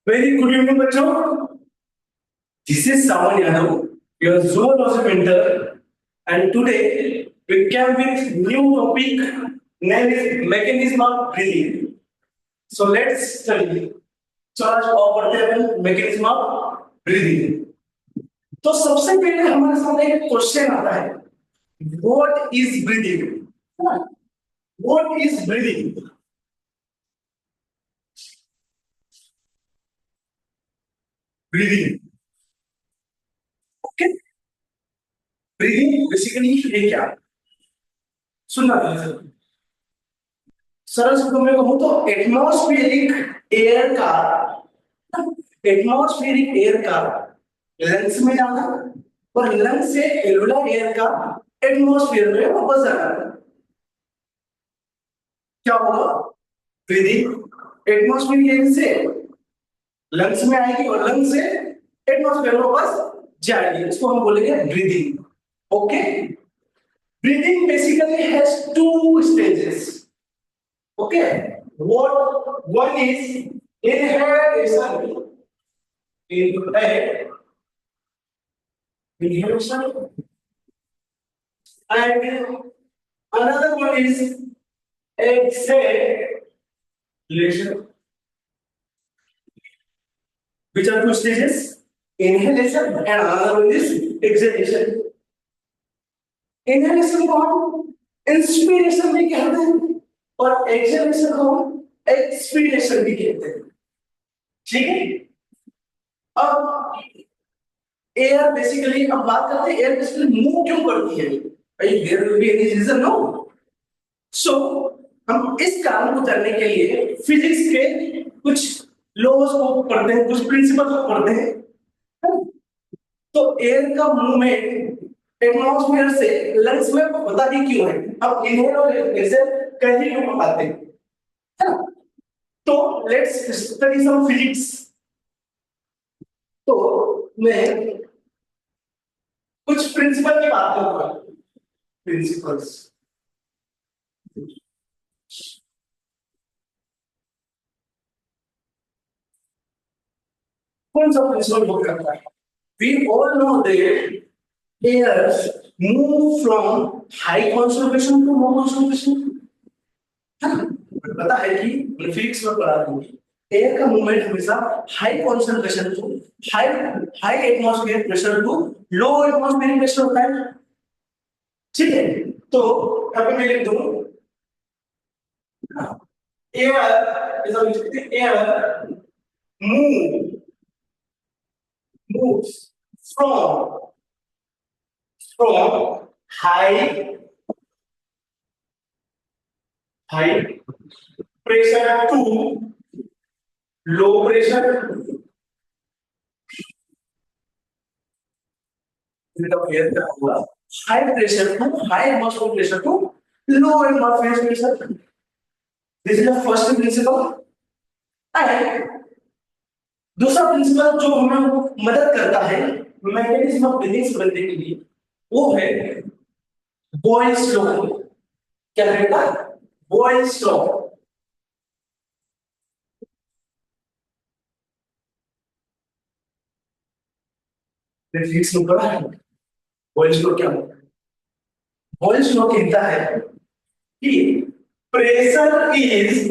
Very good evening बच्चों। This is Sawan Yadav, your zoology mentor, and today we came with new topic named is mechanism of breathing. So let's study. चलो आज और पढ़ते हैं mechanism of breathing. तो सबसे पहले हमारे सामने एक क्वेश्चन आता है, what is breathing? What is breathing? Breathing. Okay. Breathing basically है क्या? सुनना है सरल शब्दों में कहूं तो एटमॉस्फेरिक एयर का लंग्स में जाना और लंग्स से एलुलर एयर का एटमॉस्फेयर में वापस जाना। क्या होगा? ब्रीदिंग एटमॉस्फेरिक एयर से लंग्स में आएगी और लंग्स से एटमॉस्फेयर में वापस जाएगी, इसको हम बोलेंगे breathing. Okay, breathing basically has two stages. Okay, what one is inhalation, inhalation, and another one is exhalation. Which are two stages? Inhalation and another one is exhalation. Inhalation को हम inspiration भी कहते हैं और एक्सलेशन को expiration भी कहते हैं. ठीक है, अब एयर बेसिकली, अब बात करते हैं एयर बेसिकली मूव क्यों करती है. भाई there will be any reason? No. So हम इस कारण को जानने के लिए फिजिक्स के कुछ लॉज को पढ़ते हैं, कुछ प्रिंसिपल को पढ़ते हैं. तो एयर का मूवमेंट एटमॉस्फेयर से लंग्स में पता भी क्यों है. अब इनहेल और एक्सहेल कहीं क्यों आते हैं, है ना? तो लेट्स स्टडी सम फिजिक्स. तो मैं कुछ प्रिंसिपल की बात करूंगा. प्रिंसिपल्स कौन सा प्रिंसिपल वर्क करता है? We all know that air move from high concentration to low concentration. पता है कि फिजिक्स में पढ़ा दूंगी, एयर का मूवमेंट हमेशा high concentration to high high atmospheric pressure to low atmospheric pressure होता है. ठीक है, तो यहाँ पे मैं लिख दूं air is air move moves from high pressure to low pressure. High pressure to high atmospheric pressure to low atmospheric pressure. This is the first principle. And दूसरा प्रिंसिपल जो हमें मदद करता है मैकेनिज्म ऑफ ब्रीथिंग समझने के लिए, वो है बॉयल्स लॉ. क्या कहता है? Boyle's law. फिजिक्स में पढ़ा है बॉयल्स लॉ क्या होता है. बॉयल्स लॉ कहता है कि pressure is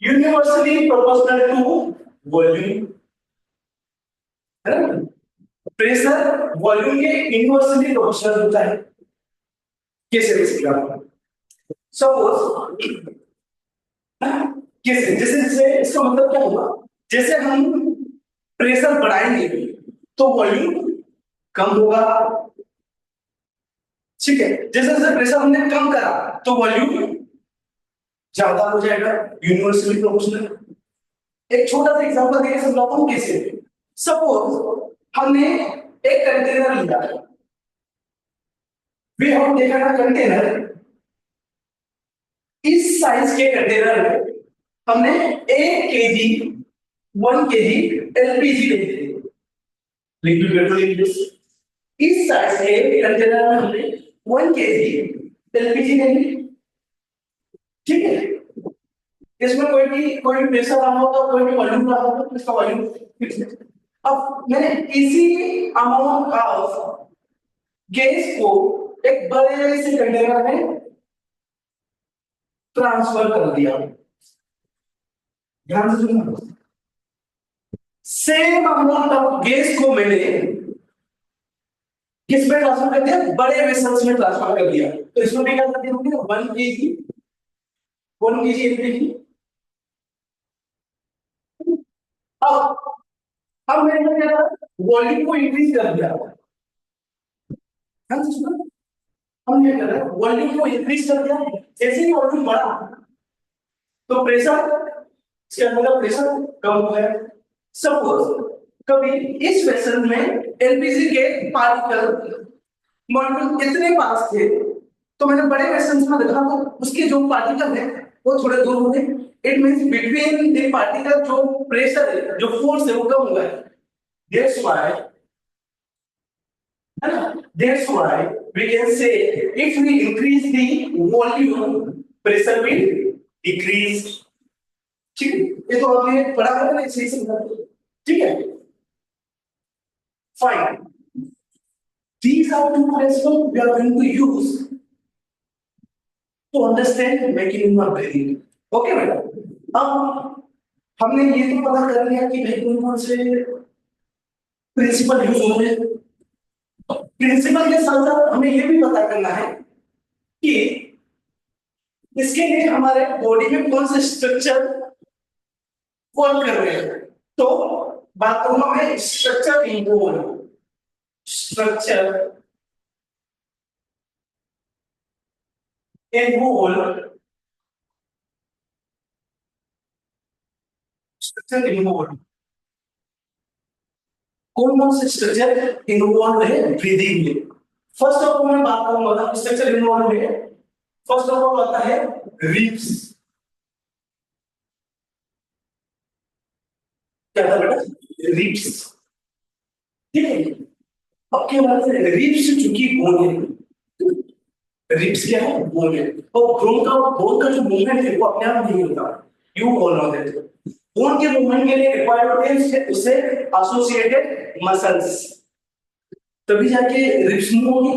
universally proportional to volume. है ना? प्रेशर वॉल्यूम के इनवर्सली प्रोपोर्शनल होता है. कैसे बेसिकली आपको सपोज कैसे, जैसे जैसे इसका मतलब क्या होगा, जैसे हम प्रेशर बढ़ाएंगे तो वॉल्यूम कम होगा. ठीक है, जैसे जैसे प्रेशर हमने कम करा तो वॉल्यूम ज्यादा हो जाएगा, यूनिवर्सली प्रोपोर्शनल. एक छोटा सा एग्जांपल देके समझाता हूं कैसे. सपोज हमने एक कंटेनर लिया, वे हम देखा ना कंटेनर, इस साइज के कंटेनर में हमने 1 kg 1 kg एलपीजी ले ली, लिक्विड पेट्रोल इंग्लिश. इस साइज के कंटेनर में हमने 1 kg एलपीजी ले ली. ठीक है, इसमें कोई भी प्रेशर रहा होगा, कोई भी वॉल्यूम रहा होगा, तो इसका वॉल्यूम फिक्स है। अब मैंने इसी अमाउंट ऑफ गैस को एक बड़े से कंटेनर में ट्रांसफर कर दिया। ध्यान से सुनना, सेम अमाउंट ऑफ गैस को मैंने किस में ट्रांसफर कर दिया? बड़े वेसल्स में ट्रांसफर कर दिया। तो इसमें भी क्या कर दिया हमने? 1 kg एलपीजी। अब मैंने क्या करा? वॉल्यूम को इंक्रीज कर दिया। ध्यान से सुनो, हम क्या कर रहे हैं? वॉल्यूम को इंक्रीज कर दिया। जैसे ही वॉल्यूम बढ़ा तो प्रेशर, इसके अंदर का प्रेशर कम हुआ है। सपोज कभी इस वेसल में एलपीजी के पार्टिकल मॉलिक्यूल इतने पास थे, तो मैंने बड़े वेसल्स में देखा तो उसके जो पार्टिकल है वो थोड़े दूर हो गए। It means between the particle जो प्रेशर है, जो फोर्स है, वो कम हुआ है। दैट्स व्हाई, है ना, that's why we can say if we increase the volume, pressure will decrease. ठीक है, ये तो आपने पढ़ा है ना, सही समझा? ठीक है, fine. These are two principles we are going to use to understand vacuum और breathing. ओके बेटा, अब हमने ये तो पता कर लिया कि वैक्यूम से प्रिंसिपल यूज होते हैं। प्रिंसिपल के साथ साथ हमें ये भी पता करना है कि इसके लिए हमारे बॉडी में कौन से स्ट्रक्चर वर्क कर रहे हैं। तो बाथरूम में structure involve, structure involve, structure involve. कौन कौन से स्ट्रक्चर इन्वॉल्व है ब्रीदिंग में? फर्स्ट ऑफ ऑल मैं बात करूंगा स्ट्रक्चर इन्वॉल्व है। फर्स्ट ऑफ ऑल आता है रिब्स। क्या था बेटा? रिब्स। ठीक है, अब क्या बात है? रिब्स चूंकि बोन है, रिब्स क्या है? बोन है। और बोन का जो मूवमेंट है वो अपने आप नहीं होता। You all know that bone के मूवमेंट के लिए रिक्वायर्ड होते हैं उससे एसोसिएटेड मसल्स, तभी जाके रिब्स मूव होगी।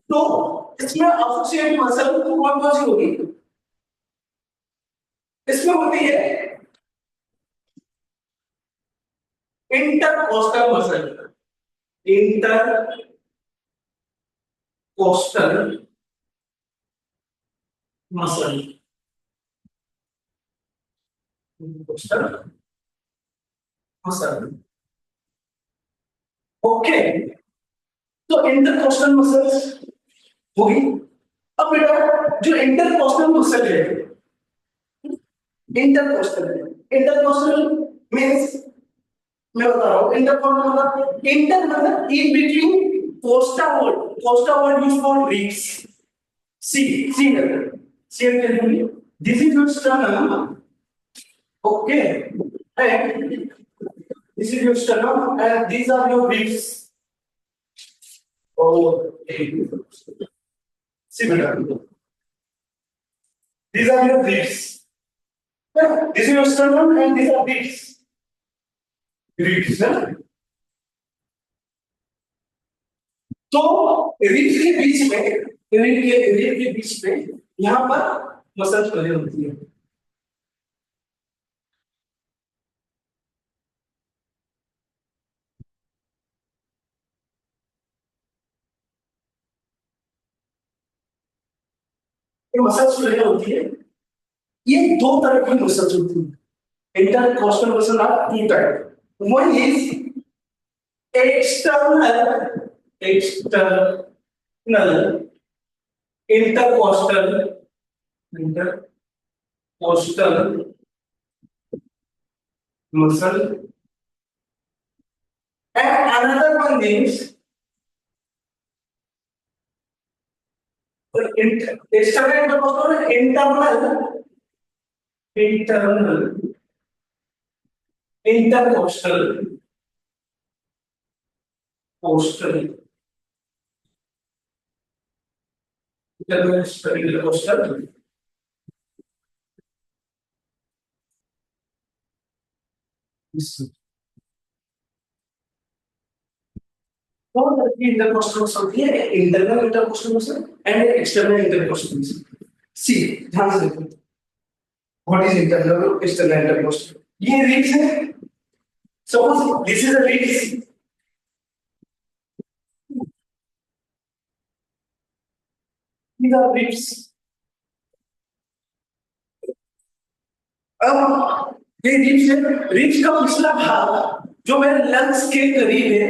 तो इसमें एसोसिएटेड मसल कौन कौन सी होगी? इसमें होती है intercostal muscle, intercostal muscle, intercostal muscle. Okay, तो इंटरकोस्टल मसल्स होगी। अब बेटा जो इंटरकोस्टल मसल है, इंटरकोस्टल मींस, मैं बता रहा हूं इंटरकोस्टल मतलब इंटर मतलब in between costa word use for ribs. See can you read? This is your sternum, okay, and this is your sternum, and these are your ribs. Okay, see better. These are your ribs. This is your sternum, and these are ribs. Ribs, है? तो ribs के बीच में, rib के बीच में यहाँ पर muscle बनी होती है। ये मसल्स बनी होती है। ये दो तरह की मसल्स होती है। Intercostal muscle are two type. One is external intercostal muscle, and another one is external intercostal intercostal दो तरह की इंटरकोस्टल मसल होती है, internal intercostal muscle and external intercostal muscle. See, ध्यान से देखो, what is internal external intercostal. ये ribs है, suppose this is a ribs, these are ribs। अब ये रिब्स है, रिब्स का पिछला भाग जो मेरे लंग्स के करीब है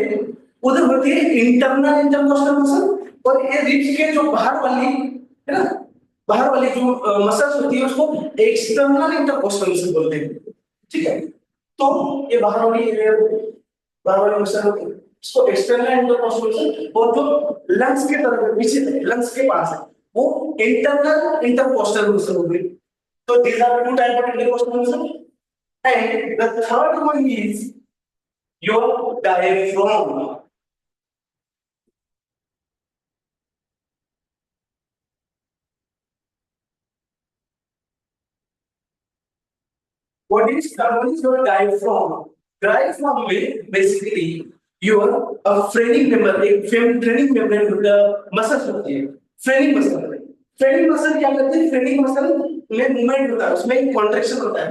उधर होती है इंटरनल इंटरकोस्टल मसल, और ये रिब्स के जो बाहर वाली है ना, बाहर वाली जो मसल्स होती है उसको एक्सटर्नल इंटरकोस्टल मसल बोलते हैं। ठीक है, तो ये बाहर वाली मसल होती है इसको एक्सटर्नल इंटरकोस्टल मसल, और जो लंग्स के तरफ पीछे लंग्स के पास है वो इंटरनल इंटरकोस्टल मसल होगी। So these are two type of intercostal muscle, and the third one is your diaphragm. What is third one is your diaphragm. Diaphragm में basically your phrenic member, एक phrenic membrane muscle होती है, phrenic muscle। phrenic muscle क्या करते हैं? phrenic muscle में movement होता है, उसमें एक कॉन्ट्रैक्शन होता है,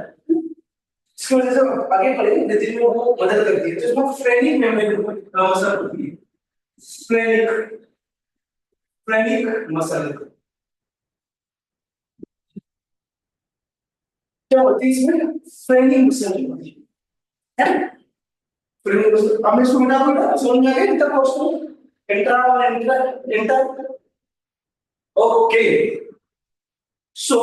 इसकी वजह से आगे बढ़ेंगे ब्रीथिंग में वो मदद करती है, तो इसमें फ्रेनिक मेम्ब्रेन मसल होती है। फ्रेनिक फ्रेनिक मसल क्या होती है? इसमें फ्रेनिक मसल होती है। फ्रेनिक मसल अब मैं इसको मिटा दूंगा, समझ में आ गया? इंटरकोस्टल इंट्रा और inter inter. Okay, so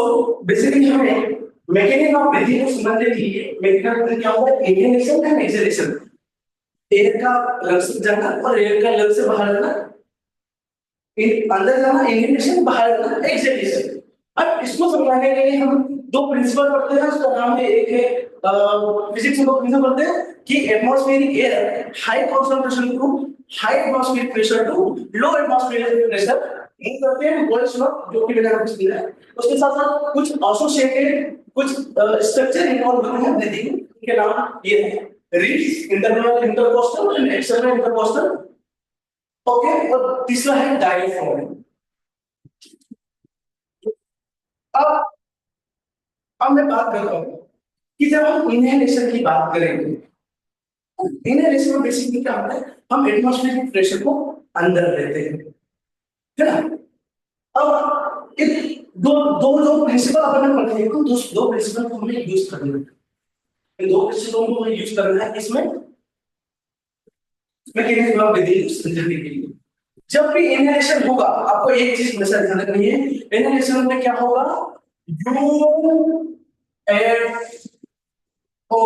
basically हमें मैकेनिज्म ऑफ ब्रीथिंग को समझने के लिए मैकेनिज्म ऑफ ब्रीथिंग क्या होता है? इनहेलेशन एंड एक्सहेलेशन, एयर का लंग्स से जाना और एयर का लंग्स से बाहर आना, अंदर जाना इनहेलेशन, बाहर जाना एक्सहेलेशन। अब इसको समझाने के लिए हम दो प्रिंसिपल पढ़ते हैं, उसका नाम है, एक है फिजिक्स में दो प्रिंसिपल पढ़ते हैं कि atmospheric air high concentration to high atmospheric pressure to low atmospheric pressure move करते हैं, बोल्स लॉ जो कि मैंने आपको दिया है। उसके साथ साथ कुछ एसोसिएटेड कुछ स्ट्रक्चर इन्वॉल्व होते हैं ब्रीथिंग के, नाम ये है ribs, internal intercostal and external intercostal. Okay, और तीसरा है डायफ्राम। अब अब मैं बात करता हूं कि जब हम इनहेलेशन की बात करेंगे, इनहेलेशन में बेसिकली क्या होता है? हम एटमॉस्फेरिक प्रेशर को अंदर लेते हैं, है ना। अब इन दो दो जो प्रिंसिपल अपन पढ़े हैं, तो दो प्रिंसिपल को हमें यूज करना है। इन दो प्रिंसिपल को हमें यूज करना है इसमें मैकेनिज्म ऑफ ब्रीथिंग समझने के लिए। जब भी इनहेलेशन होगा, आपको एक चीज हमेशा ध्यान रखनी है, इनहेलेशन में क्या होगा? यू एफ ओ,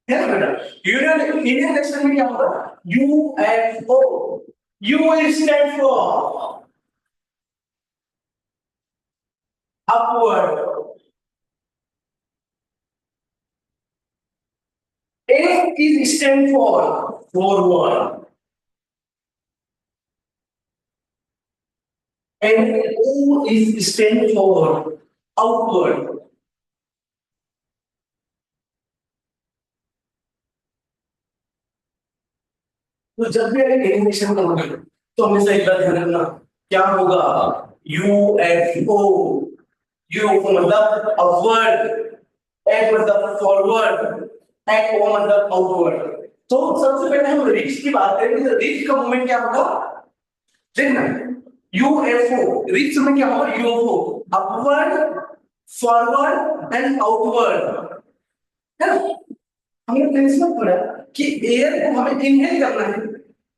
है ना बेटा? इनहेलेशन में क्या होगा? U F O. U is stand for upward, F is stand for forward, and O is stand for outward. तो जब भी एनिमेशन करोगे तो हमेशा एक बात ध्यान रखना, क्या होगा? UFO। यू मतलब अपवर्ड, एफ मतलब फॉरवर्ड, एफ ओ मतलब आउटवर्ड। तो सबसे पहले हम रिच की बात करेंगे, तो रिच का मूवमेंट क्या होगा? देखना, यूएफओ रिच में क्या होगा? UFO upward, forward and outward, है ना। हमने प्रिंसिपल पढ़ा कि एयर को हमें इनहेल करना है,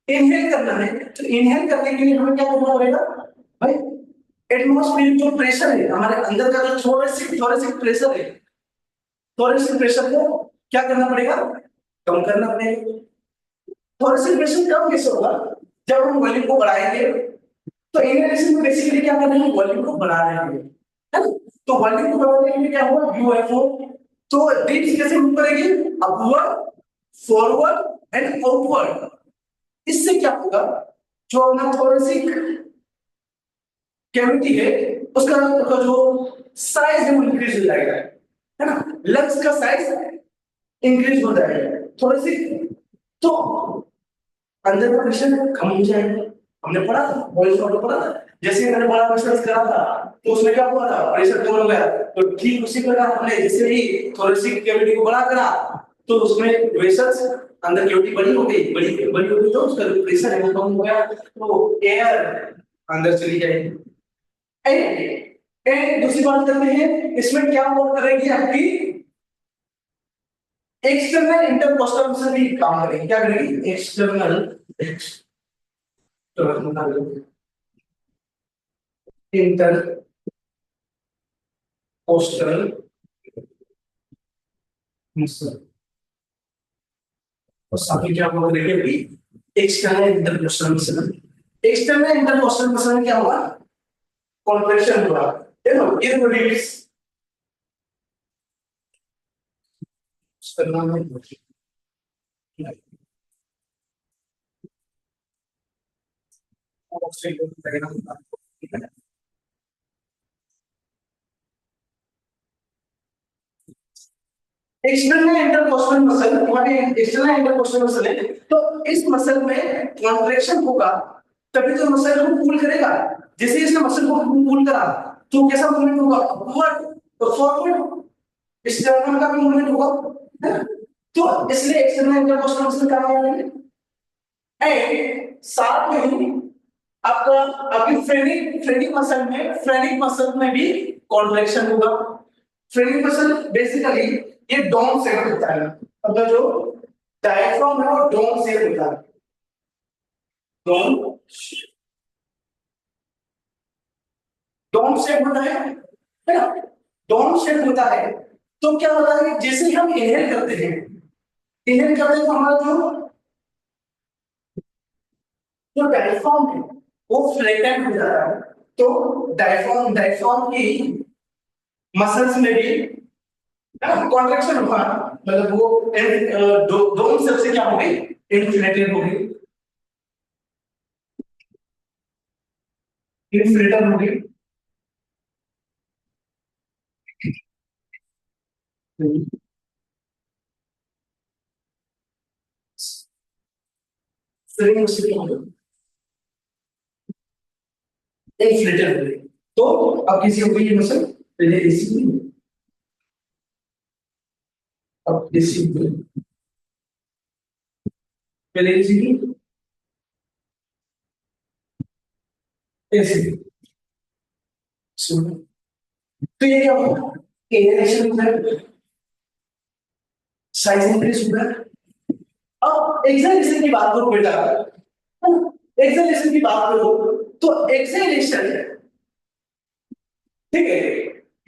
इनहेल करना है, तो इनहेल करने के लिए हमें क्या करना पड़ेगा भाई? एटमॉस्फेरिक जो प्रेशर है हमारे अंदर का, जो थोरेसिक प्रेशर है, थोरेसिक प्रेशर को क्या करना पड़ेगा? कम करना पड़ेगा। थोरेसिक प्रेशर कम कैसे होगा? जब हम वॉल्यूम को बढ़ाएंगे, तो इनहेलेशन में बेसिकली क्या कर रहे हैं? वॉल्यूम को बढ़ा रहे हैं, है ना। तो वॉल्यूम को बढ़ाने के लिए क्या होगा? यूएफओ। तो रिब्स कैसे मूव करेगी? Upward, forward and outward. इससे क्या होगा? जो अपना थोरेसिक कैविटी है उसका जो साइज है वो इंक्रीज हो जाएगा, है ना। लंग्स का साइज इंक्रीज हो जाएगा थोड़ी सी, तो अंदर का प्रेशर कम हो जाएगा। हमने पढ़ा था, वॉइस वाटर पढ़ा था, जैसे ही मैंने बड़ा क्वेश्चन करा था तो उसमें क्या हुआ था, प्रेशर कम हो गया। तो ठीक उसी प्रकार हमने जैसे ही थोरेसिक कैविटी को बड़ा करा तो उसमें वेसल्स अंदर कैविटी बड़ी हो गई, बड़ी हो गई तो उसका प्रेशर है वो कम हो गया, तो एयर अंदर चली जाएगी। दूसरी बात करते हैं, इसमें क्या वर्क करेगी आपकी एक्सटर्नल इंटरकोस्टल से भी काम करेगी। क्या करेगी? एक्सटर्नल इंटरकोस्टल मसल, और साथ ही क्या वर्क करेगी? External intercostal muscle. External intercostal muscle में क्या हुआ? कॉन्ट्रैक्शन हुआ। देखो ये रिलीज करना है। एक्सटर्नल इंटरकोस्टल मसल, हमारे एक्सटर्नल इंटरकोस्टल मसल है, तो इस मसल में कॉन्ट्रैक्शन होगा तभी तो मसल को पुल करेगा। जैसे इसने मसल को पुल करा तो कैसा मूवमेंट होगा? अपवर्ड और फॉरवर्ड, स्टर्नल का भी मूवमेंट होगा, है ना? तो इसलिए एक्सटर्नल इंटरकोस्टल मसल काम आएगा। एंड साथ में ही आपका आपकी फ्रेनिक मसल में भी कॉन्ट्रैक्शन होगा। फ्रेनिक मसल बेसिकली ये डोम शेप होता है, मतलब जो डायफ्राम है वो डोम शेप होता है। डोम डोम शेप होता है ना? डोम शेप होता है। तो क्या होता है कि जैसे ही हम इनहेल करते हैं, इनहेल करते हैं तो हमारा जो डायफ्राम है वो फ्लैटन हो जाता है। तो डायफ्राम डायफ्राम की मसल्स में भी कॉन्ट्रैक्शन हुआ, मतलब वो दोनों सबसे क्या हो गई? इन्फ्लेटेड हो गई, इन्फ्लेटर हो गई। फिर उससे क्या होगा? इन्फ्लेटेड हो गई। तो अब किसी हो गई ये मसल, पहले एसी, अब एसी हो गई, पहले एसी की एसी। तो ये क्या होगा? इनहेलेशन है, साइज इंक्रीज होगा। अब एक्सेलेरेशन की बात करो बेटा, एक्सेलेरेशन की बात करो तो एक्सेलेरेशन, ठीक है,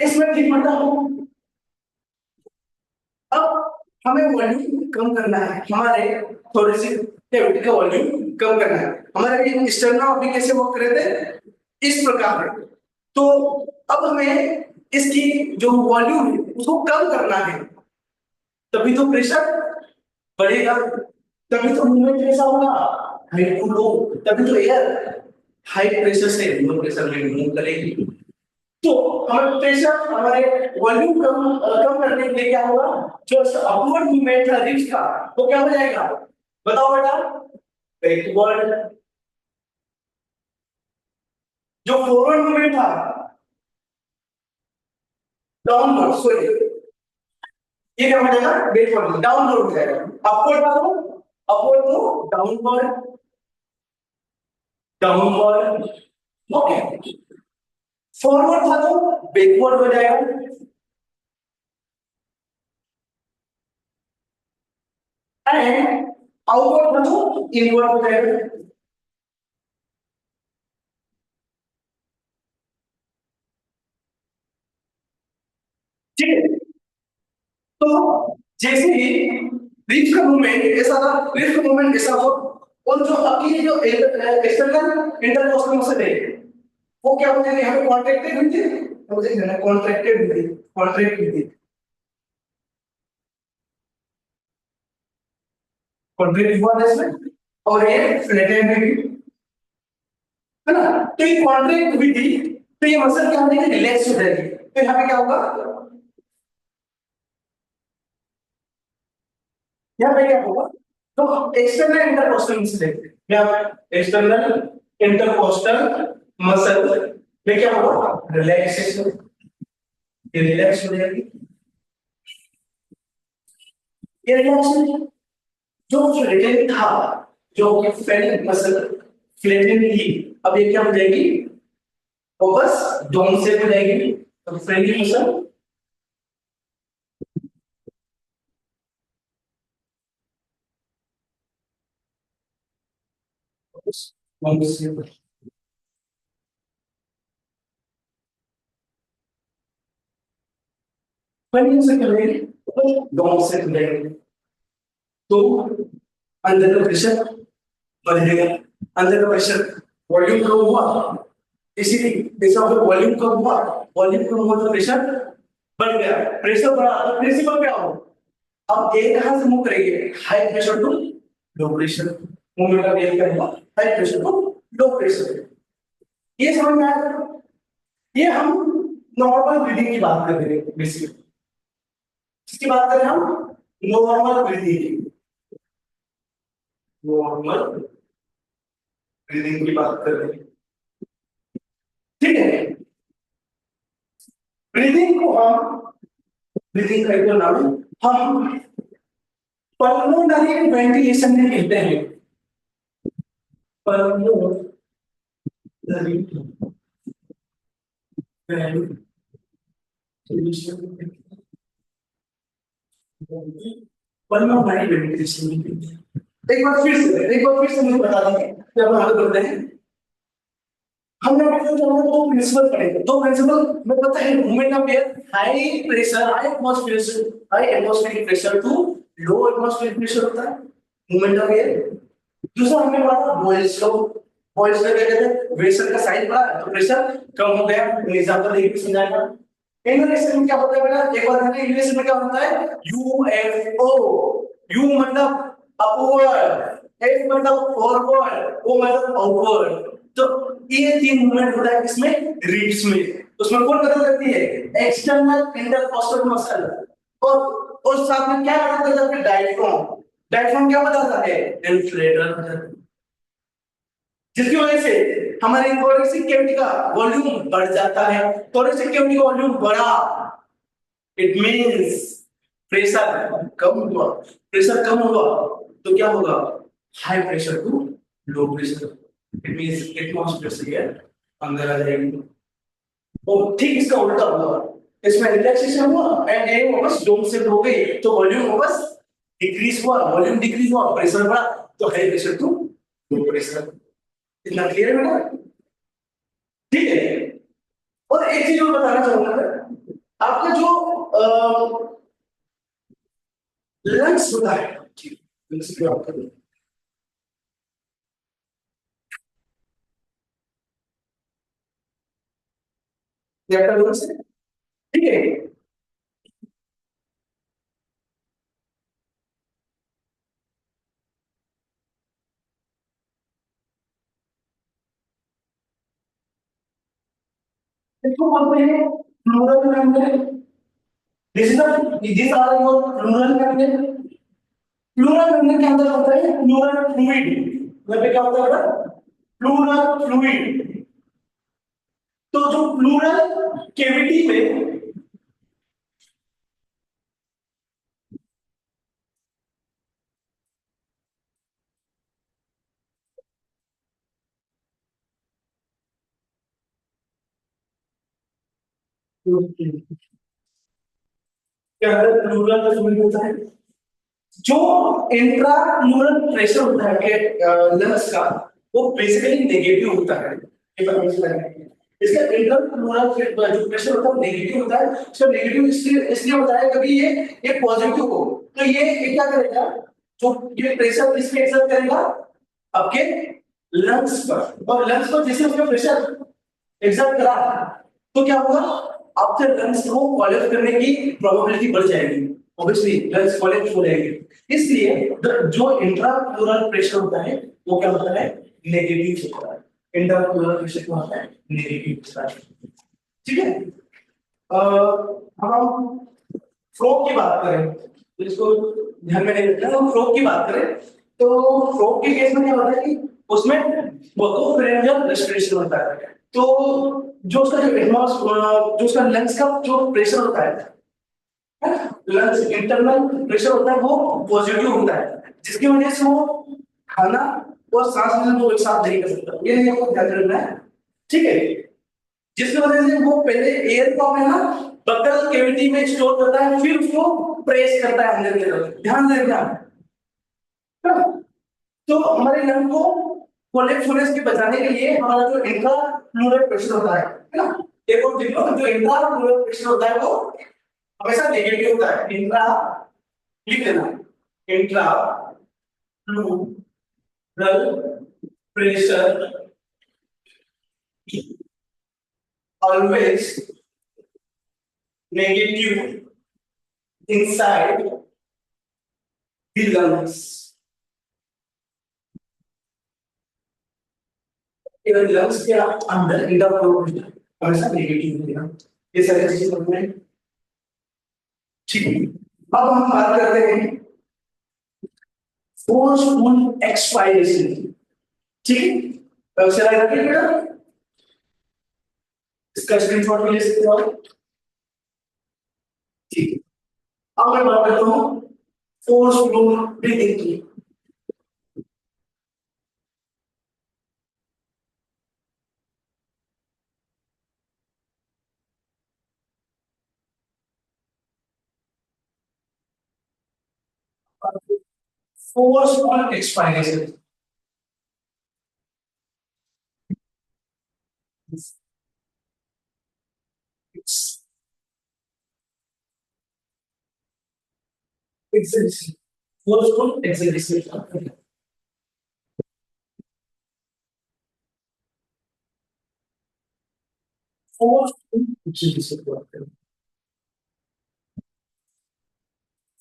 इसमें ठीक मतलब अब हमें वॉल्यूम कम करना है, हमारे थोड़ी सी कैविटी का वॉल्यूम कम करना है। हमारे स्टेमिना अभी कैसे वर्क कर रहे थे? इस प्रकार है। तो अब हमें इसकी जो वॉल्यूम है उसको कम करना है, तभी तो प्रेशर बढ़ेगा, तभी तो मूवमेंट कैसा होगा? हाई टू लो, तभी तो एयर हाई प्रेशर से लो प्रेशर में मूव करेगी। तो हमारे प्रेशर, हमारे वॉल्यूम कम करने के लिए क्या होगा? जो अपवर्ड मूवमेंट था रिब्स का वो क्या हो जाएगा? बताओ बेटा। बैकवर्ड। जो फॉरवर्ड मूवमेंट था डाउनवर्ड, सॉरी, ये क्या हो जाएगा? बैकवर्ड, डाउनवर्ड हो जाएगा। अपवर्ड था तो डाउनवर्ड, डाउनवर्ड, ओके। फॉरवर्ड था तो बैकवर्ड हो जाएगा, एंड आउटवर्ड था तो इनवर्ड हो जाएगा। ठीक है, तो जैसे ही रिच का मूवमेंट ऐसा था, रिच का मूवमेंट ऐसा हो, और जो आपकी जो एक्सटर्नल इंटरकोस्टल मसल है वो क्या होते हैं? यहाँ पे कॉन्ट्रैक्टेड हुई थी, मुझे कहना कॉन्ट्रैक्टेड हुई थी, कॉन्ट्रैक्ट हुई थी, कॉन्ट्रैक्ट हुआ था इसमें, और ये फ्लैटेंड हुई थी, है ना? तो ये कॉन्ट्रैक्ट हुई थी, तो ये मसल क्या हो जाएगी? रिलैक्स हो जाएगी। तो यहाँ पे क्या होगा? यहाँ पे क्या होगा, तो एक्सटर्नल इंटरकोस्टल मसल देखते हैं, क्या एक्सटर्नल इंटरकोस्टल मसल में क्या होगा, रिलैक्सेशन, ये रिलैक्स हो जाएगी, ये रिलैक्सेशन जो फ्लैटेन था, जो कि फेलिक मसल फ्लैटेन थी, अब ये क्या हो जाएगी, वो बस डोम से हो जाएगी, तो फेलिक मसल डोम से फेलिक से करेंगे, तो डोम से हो जाएगी, तो अंदर का प्रेशर बढ़ेगा, अंदर का प्रेशर वॉल्यूम कम हुआ, इसीलिए ऐसा होगा, वॉल्यूम कम हुआ, वॉल्यूम कम हुआ तो प्रेशर बढ़ गया, प्रेशर बढ़ा तो प्रिंसिपल क्या हो, अब एक कहां से मूव करेंगे, high pressure to low pressure, movement का वेग करेगा high pressure to low pressure, ये समझ में आया, ये हम नॉर्मल ब्रीदिंग की बात कर रहे हैं बेसिकली, किसकी बात कर रहे हैं हम, नॉर्मल ब्रीदिंग, नॉर्मल ब्रीदिंग की बात कर रहे हैं, ठीक है, ब्रीदिंग को हम, ब्रीदिंग का एक नाम है, हम पल्मोनरी वेंटिलेशन में कहते हैं, पल्मोनरी वेंटिलेशन, पल्मोनरी वेंटिलेशन में कहते हैं। एक बार फिर से मुझे बता देंगे जब हम हल करते हैं, हमने आपको जो है दो प्रिंसिपल पढ़े, दो प्रिंसिपल में पता है, movement of air, high pressure, high atmospheric pressure to low atmospheric pressure होता है मूवमेंट ऑफ एयर। दूसरा हमने पढ़ा बॉयल्स लॉ, बॉयल्स लॉ क्या कहते हैं, प्रेशर का साइन पढ़ा तो प्रेशर कम हो गया, एग्जांपल देके समझाएगा। इनवेलेशन में क्या होता है बेटा, एक बार देखिए इनवेलेशन में क्या होता है, यूएफओ, यू मतलब अपवर्ड, एफ मतलब फॉरवर्ड, ओ मतलब आउटवर्ड, तो ये तीन मूवमेंट होता है किसमें, रिब्स में, उसमें कौन मदद करती है, एक्सटर्नल इंटरकोस्टल मसल, और साथ में क्या मदद करता है, डायफ्राम, डायफ्राम क्या बताता है, इन्फ्लेटर, जिसकी वजह से हमारे थोरेसिक कैविटी का वॉल्यूम बढ़ जाता है, थोरेसिक कैविटी का वॉल्यूम बढ़ा, इट मींस प्रेशर कम हुआ, प्रेशर कम हुआ तो क्या होगा, high pressure to low pressure, it means atmosphere से एयर अंदर आ जाएगी, और ठीक इसका उल्टा हुआ, इसमें रिलैक्सेशन हुआ एंड एयर वापस डोम से हो गई, तो वॉल्यूम वापस डिक्रीज हुआ, वॉल्यूम डिक्रीज हुआ, प्रेशर बढ़ा, तो high pressure to low pressure. इतना क्लियर है ना, ठीक है। और एक चीज और बताना चाहूंगा मैं, आपका जो लंग्स होता है, लंग्स की बात करें, लंग्स, ठीक है, इसको बोलते हैं pleural membrane, this is this are your pleural membrane, pleural membrane के अंदर होता है प्लूरल फ्लूइड, यहाँ पे क्या होता है बेटा, प्लूरल फ्लूइड, तो जो प्लूरल कैविटी में, के अंदर प्लूरल फ्लूइड होता है, जो इंट्रा प्लूरल प्रेशर होता है लंग्स का, वो बेसिकली नेगेटिव होता है, ये पता है, इसका इंट्रा प्लूरल जो प्रेशर होता है वो नेगेटिव होता है, इसका नेगेटिव इसलिए इसलिए होता है, कभी ये पॉजिटिव हो तो ये क्या करेगा, जो ये प्रेशर इसमें एक्सर्ट करेगा आपके लंग्स पर, और लंग्स पर जैसे उसका प्रेशर एक्सर्ट करा तो क्या होगा, आपके लंग्स को कोलैप्स करने की प्रोबेबिलिटी बढ़ जाएगी, ऑब्वियसली लंग्स कोलैप्स हो जाएंगे, इसलिए जो इंट्राप्लूरल प्रेशर होता है वो क्या होता है, नेगेटिव होता है, इंट्राप्लूरल प्रेशर क्या होता है, नेगेटिव होता है, ठीक है। अब हम फ्लो की बात करें, तो इसको ध्यान में नहीं रखना। तो फ्रॉग की बात करें तो फ्रॉग के केस में क्या होता है कि उसमें बर्गोफेरेंजियल रेस्पिरेशन होता है। तो जो उसका जो उसका लंग्स का जो प्रेशर होता है, लंग्स इंटरनल प्रेशर होता है वो पॉजिटिव होता है, जिसकी वजह से वो खाना और सांस लेना को एक साथ नहीं कर सकता। ये नहीं आपको ध्यान रखना है, ठीक है। जिसकी वजह से वो पहले एयर को है ना बकल कैविटी में स्टोर करता है, फिर उसको प्रेस करता है अंदर की तरफ। ध्यान दें ध्यान। तो हमारे लंग को कोलेप्स होने से बचाने के लिए हमारा जो इंट्रा प्लूरल प्रेशर होता है ना, एक और देखो जो इंट्रा प्लूरल प्रेशर होता है वो हमेशा नेगेटिव होता है। इंट्रा लिख लेना, intra plural pressure always negative inside the lungs. केवल लंग्स के अंदर इंटर हमेशा नेगेटिव होगा। ये सारी चीजें समझ में ठीक है। अब हम बात करते हैं फोर्सफुल एक्सपायरेशन, ठीक है। अब चला रखिए बेटा, इसका स्क्रीनशॉट भी ले सकते हो आप, ठीक है। अब मैं बात करता हूँ फोर्सफुल ब्रीथिंग की। Forceful expiration. It's exhalation. Forceful exhalation. Forceful exhalation.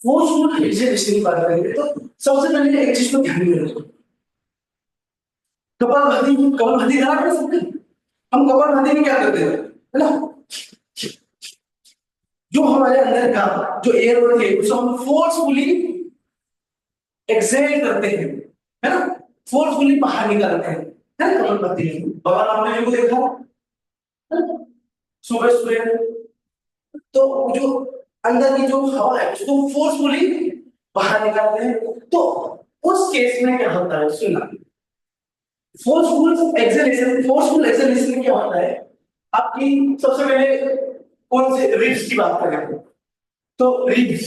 Forceful exhalation की बात करेंगे तो सबसे पहले एक चीज को ध्यान में रखो, कपालभाति ध्यान रख सकते हैं। हम कपालभाति में क्या करते हैं, है ना, जो हमारे अंदर का जो एयर होती है उसको हम फोर्सफुली एक्सहेल करते हैं, है ना, फोर्सफुली बाहर निकालते हैं, है ना। कपालभाति में बाबा आपने जो देखा सुबह सुबह, तो जो अंदर की जो हवा है उसको फोर्सफुली बाहर निकालते हैं। तो उस केस में क्या होता है सुनना, फोर्सफुल एक्सेलेरेशन में क्या होता है, आपकी सबसे पहले कौन से रिब्स की बात करें तो रिब्स,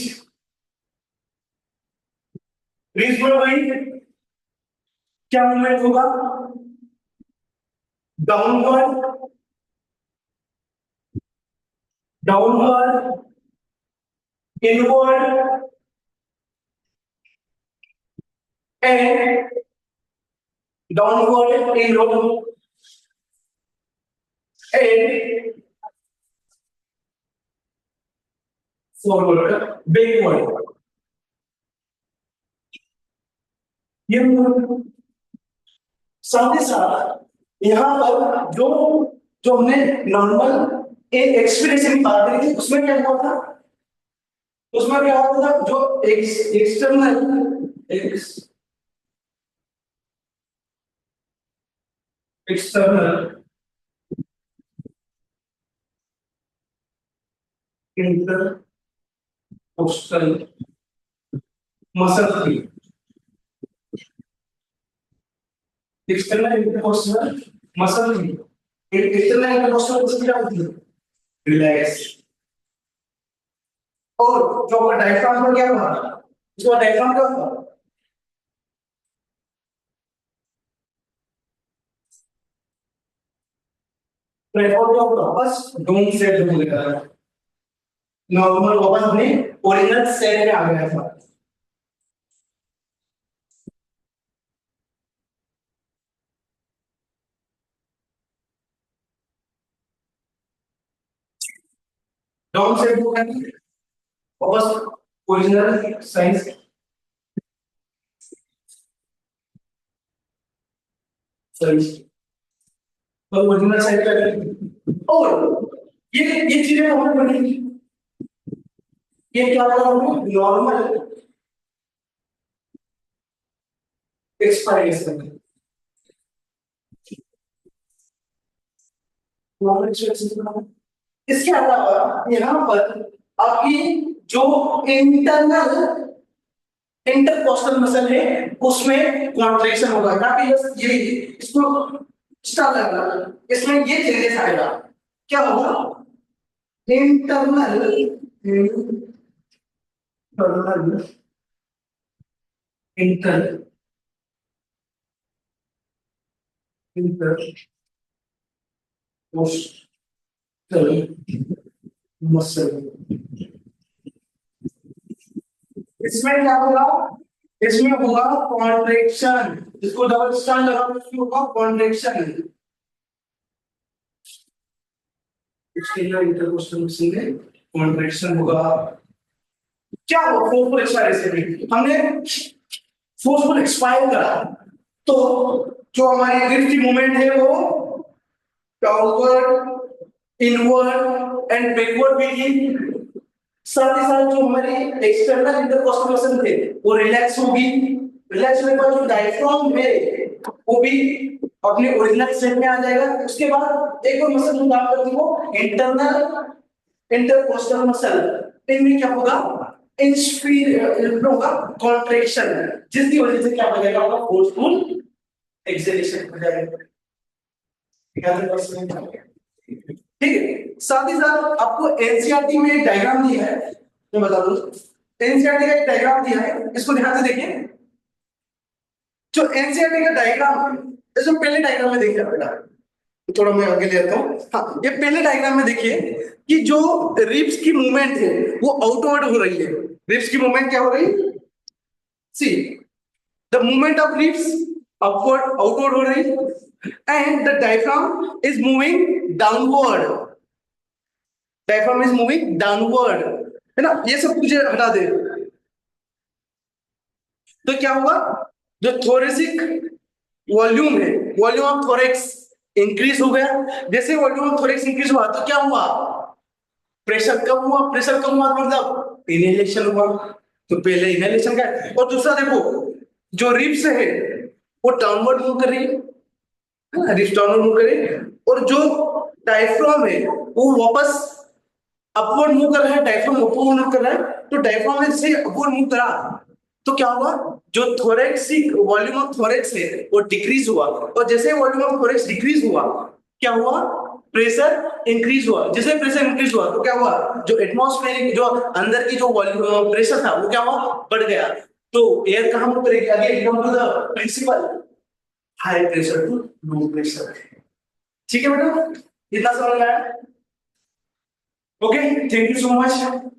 रिब्स में भाई क्या मूवमेंट होगा, downward downward inward and downward inward and forward backward. ये साथ ही साथ यहाँ पर जो जो हमने नॉर्मल एक एक्सपीरियंस की बात करी थी उसमें क्या हुआ था, उसमें क्या होता था जो एक्सटर्नल इंटरकोस्टल मसल थी, एक्सटर्नल इंटरकोस्टल मसल थी, एक्सटर्नल इंटरकोस्टल मसल क्या होती है, रिलैक्स। और जो आपका डायफ्राम में क्या हुआ, उसका डायफ्राम क्या हुआ, प्लेटफॉर्म क्या होगा, बस डोम से डोम लेकर नॉर्मल वापस अपने ओरिजिनल सेल में आ गया था। डाउन सेट हो गया वापस ओरिजिनल साइज, साइज तो ओरिजिनल साइज का। और ये चीजें हमें पढ़ी, ये क्या बोला हमने, नॉर्मल एक्सपायरेशन, नॉर्मल एक्सपायरेशन। इसके अलावा यहाँ पर आपकी जो इंटरनल इंटरकोस्टल मसल है उसमें कॉन्ट्रेक्शन होगा, ताकि बस ये इसको स्टार लगना, इसमें ये चेंजेस आएगा। क्या होगा, internal internal inter intercostal muscle, इसमें क्या होगा, इसमें होगा कॉन्ट्रेक्शन, इसको डबल स्टार लगा, इसमें होगा कॉन्ट्रेक्शन। इसके लिए इंटरकोस्टल मसल में कॉन्ट्रेक्शन होगा। क्या हुआ, फोर्सफुल एक्सपायरेशन में हमने फोर्सफुल एक्सपायर करा, तो जो हमारी ग्रिप की मूवमेंट है वो डाउनवर्ड, इनवर्ड एंड बैकवर्ड भी थी। साथ ही साथ जो हमारी एक्सटर्नल इंटरकोस्टल मसल थे वो रिलैक्स होगी। रिलैक्स होने के बाद जो डायफ्राम है वो भी अपने ओरिजिनल स्टेट में आ जाएगा। उसके बाद एक और मसल जो काम करती है वो इंटरनल इंटरकोस्टल मसल, इनमें क्या होगा, इंस्पिरेशन होगा, कॉन्ट्रैक्शन, जिसकी वजह से क्या हो जाएगा, आपका फोर्सफुल एक्सेलेरेशन हो जाएगा। ठीक है, साथ ही साथ आपको एनसीईआरटी में एक डायग्राम दिया है, मैं बता दूं, एनसीईआरटी का एक डायग्राम दिया है, इसको ध्यान से देखिए। जो एनसीईआरटी का डायग्राम है, इसमें पहले डायग्राम में देखिए बेटा, थोड़ा मैं आगे ले आता हूँ। हाँ, ये पहले डायग्राम में देखिए कि जो रिब्स की मूवमेंट है वो आउटवर्ड हो रही है। रिब्स की मूवमेंट क्या हो रही है, see the movement of ribs upward outward हो रही है, and the diaphragm is moving downward, diaphragm is moving downward, है ना। ये सब कुछ हटा दे तो क्या होगा, जो थोरेसिक वॉल्यूम है, वॉल्यूम ऑफ थोरेक्स इंक्रीज हो गया। जैसे वॉल्यूम ऑफ थोरेक्स इंक्रीज हुआ तो क्या हुआ, प्रेशर कम हुआ। प्रेशर कम हुआ तो मतलब इनहेलेशन हुआ। तो पहले इनहेलेशन का है। और दूसरा देखो, जो रिब्स है वो डाउनवर्ड मूव कर रही है, रिब्स डाउनवर्ड मूव कर रही है, और जो डायफ्राम है वो वापस अपवर्ड मूव कर रहा है, डायफ्राम अपवर्ड मूव कर रहा है। तो डायफ्राम ने से अपवर्ड मूव करा तो क्या हुआ, जो थोरेक्सिक वॉल्यूम ऑफ थोरेक्स है वो डिक्रीज हुआ, और जैसे वॉल्यूम ऑफ थोरेक्स डिक्रीज हुआ क्या हुआ, प्रेशर इंक्रीज हुआ। जैसे प्रेशर इंक्रीज हुआ तो क्या हुआ, जो एटमॉस्फेरिक जो अंदर की जो वॉल्यूम प्रेशर था वो क्या हुआ, बढ़ गया। तो एयर कहां मूव करेगी, again come to the principle, high pressure to low pressure. ठीक है बेटा, इतना समझ में आया। Okay, thank you so much.